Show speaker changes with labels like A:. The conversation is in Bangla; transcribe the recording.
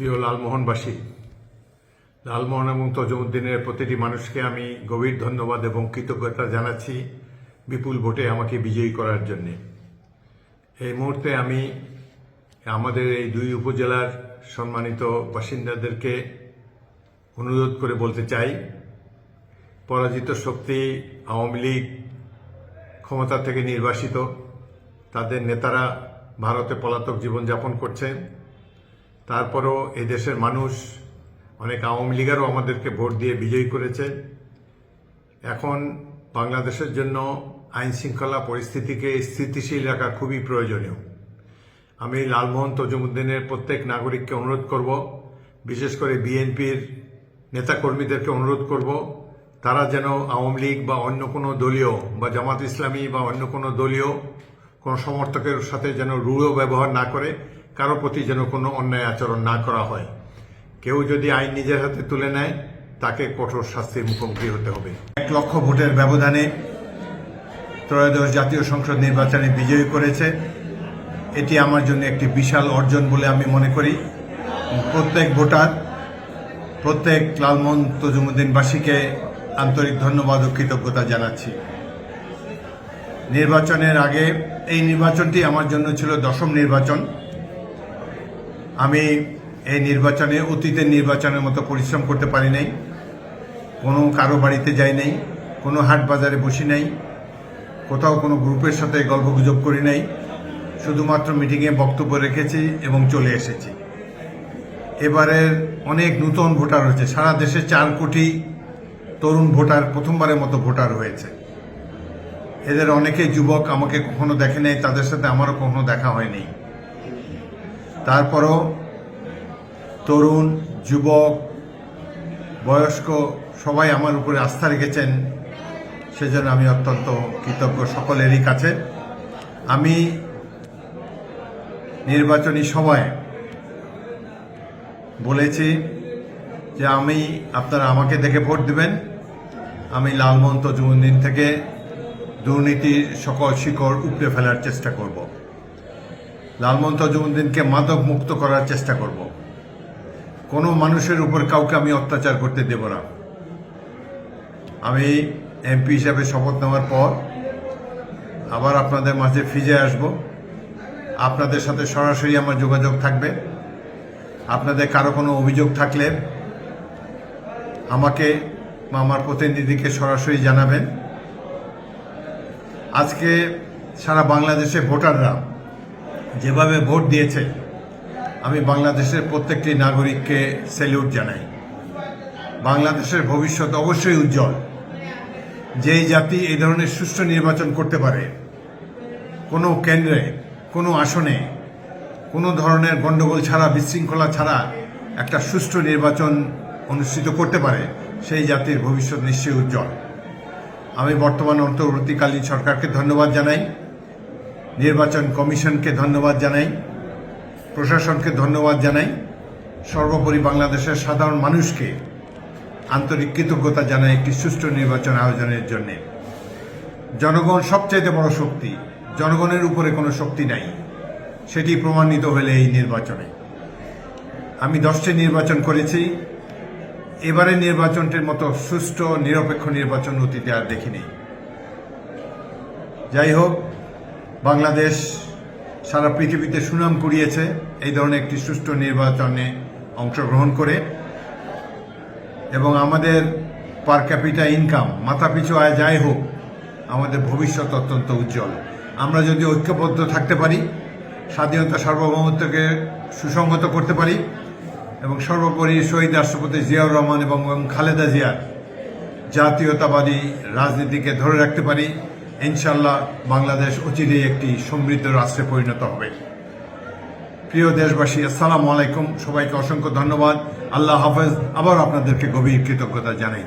A: প্রিয় লালমোহনবাসী, লালমোহন এবং তজুমুদ্দিনের প্রতিটি মানুষকে আমি গভীর ধন্যবাদ এবং কৃতজ্ঞতা জানাচ্ছি বিপুল ভোটে আমাকে বিজয়ী করার জন্য। এই মুহূর্তে আমি আমাদের এই দুই উপজেলার সম্মানিত বাসিন্দাদেরকে অনুরোধ করে বলতে চাই, পরাজিত শক্তি আওয়ামী লীগ ক্ষমতা থেকে নির্বাসিত, তাদের নেতারা ভারতে পলাতক জীবনযাপন করছেন। তারপরও এই দেশের মানুষ অনেক আওয়ামী লীগেরও আমাদেরকে ভোট দিয়ে বিজয়ী করেছে। এখন বাংলাদেশের জন্য আইন শৃঙ্খলা পরিস্থিতিকে স্থিতিশীল রাখা খুবই প্রয়োজনীয়। আমি লালমোহন তজুমুদ্দিনের প্রত্যেক নাগরিককে অনুরোধ করব, বিশেষ করে বিএনপির নেতাকর্মীদেরকে অনুরোধ করব, তারা যেন আওয়ামী লীগ বা অন্য কোনো দলীয় বা জামাত ইসলামী বা অন্য কোনো দলীয় কোনো সমর্থকের সাথে যেন রূঢ় ব্যবহার না করে, কারো প্রতি যেন কোনো অন্যায় আচরণ না করা হয়। কেউ যদি আইন নিজের হাতে তুলে নেয়, তাকে কঠোর শাস্তির মুখোমুখি হতে হবে। 1 লক্ষ ভোটের ব্যবধানে ত্রয়োদশ জাতীয় সংসদ নির্বাচনে বিজয়ী করেছে। এটি আমার জন্য একটি বিশাল অর্জন বলে আমি মনে করি। প্রত্যেক ভোটার, প্রত্যেক লালমোহন তজুমুদ্দিনবাসীকে আন্তরিক ধন্যবাদ ও কৃতজ্ঞতা জানাচ্ছি। নির্বাচনের আগে এই নির্বাচনটি আমার জন্য ছিল 10ম নির্বাচন। আমি এই নির্বাচনে অতীতের নির্বাচনের মতো পরিশ্রম করতে পারি নাই, কোনো কারো বাড়িতে যাই নাই, কোনো হাট বাজারে বসি নাই, কোথাও কোনো গ্রুপের সাথে গল্পগুজব করি নাই, শুধুমাত্র মিটিংয়ে বক্তব্য রেখেছি এবং চলে এসেছি। এবারের অনেক নতুন ভোটার হয়েছে, সারা দেশে 4 কোটি তরুণ ভোটার প্রথমবারের মতো ভোটার হয়েছে। এদের অনেকে যুবক, আমাকে কখনো দেখে নাই, তাদের সাথে আমারও কখনো দেখা হয়নি। তারপরও তরুণ, যুবক, বয়স্ক সবাই আমার উপরে আস্থা রেখেছেন, সেজন্য আমি অত্যন্ত কৃতজ্ঞ সকলেরই কাছে। আমি নির্বাচনী সভায় বলেছি যে আপনারা আমাকে দেখে ভোট দিবেন। আমি লালমোহন তজুমুদ্দিন থেকে দুর্নীতির সকল শিকড় উপড়ে ফেলার চেষ্টা করব। লালমোহন তজুমুদ্দিনকে মাদক মুক্ত করার চেষ্টা করব। কোনো মানুষের উপর কাউকে আমি অত্যাচার করতে দেব না। আমি এমপি হিসাবে শপথ নেওয়ার পর আবার আপনাদের মাঝে ফিরে আসব। আপনাদের সাথে সরাসরি আমার যোগাযোগ থাকবে। আপনাদের কারো কোনো অভিযোগ থাকলে আমাকে বা আমার প্রতিনিধিকে সরাসরি জানাবেন। আজকে সারা বাংলাদেশে ভোটাররা যেভাবে ভোট দিয়েছে, আমি বাংলাদেশের প্রত্যেকটি নাগরিককে স্যালিউট জানাই। বাংলাদেশের ভবিষ্যৎ অবশ্যই উজ্জ্বল। যেই জাতি এই ধরনের সুষ্ঠু নির্বাচন করতে পারে, কোনো কেন্দ্রে, কোনো আসনে কোনো ধরনের গণ্ডগোল ছাড়া, বিশৃঙ্খলা ছাড়া একটা সুষ্ঠু নির্বাচন অনুষ্ঠিত করতে পারে, সেই জাতির ভবিষ্যৎ নিশ্চয়ই উজ্জ্বল। আমি বর্তমান অন্তর্বর্তীকালীন সরকারকে ধন্যবাদ জানাই, নির্বাচন কমিশনকে ধন্যবাদ জানাই, প্রশাসনকে ধন্যবাদ জানাই, সর্বোপরি বাংলাদেশের সাধারণ মানুষকে আন্তরিক কৃতজ্ঞতা জানাই একটি সুষ্ঠু নির্বাচন আয়োজনের জন্য। জনগণ সবচাইতে বড় শক্তি, জনগণের উপরে কোনো শক্তি নাই, সেটি প্রমাণিত হলে এই নির্বাচনে। আমি 10টি নির্বাচন করেছি, এবারের নির্বাচনটির মতো সুষ্ঠু নিরপেক্ষ নির্বাচন অতীতে আর দেখিনি। যাই হোক, বাংলাদেশ সারা পৃথিবীতে সুনাম কুড়িয়েছে এই ধরনের একটি সুষ্ঠু নির্বাচনে অংশগ্রহণ করে, এবং আমাদের পার ক্যাপিটা ইনকাম, মাথাপিছু আয় যাই হোক, আমাদের ভবিষ্যৎ অত্যন্ত উজ্জ্বল। আমরা যদি ঐক্যবদ্ধ থাকতে পারি, স্বাধীনতা সার্বভৌমত্বকে সুসংহত করতে পারি, এবং সর্বোপরি শহীদ রাষ্ট্রপতি জিয়াউর রহমান এবং খালেদা জিয়ার জাতীয়তাবাদী রাজনীতিকে ধরে রাখতে পারি, ইনশাল্লাহ বাংলাদেশ অচিরেই একটি সমৃদ্ধ রাষ্ট্রে পরিণত হবে। প্রিয় দেশবাসী, আসসালামু আলাইকুম। সবাইকে অসংখ্য ধন্যবাদ। আল্লাহ হাফেজ। আবার আপনাদেরকে গভীর কৃতজ্ঞতা জানাই।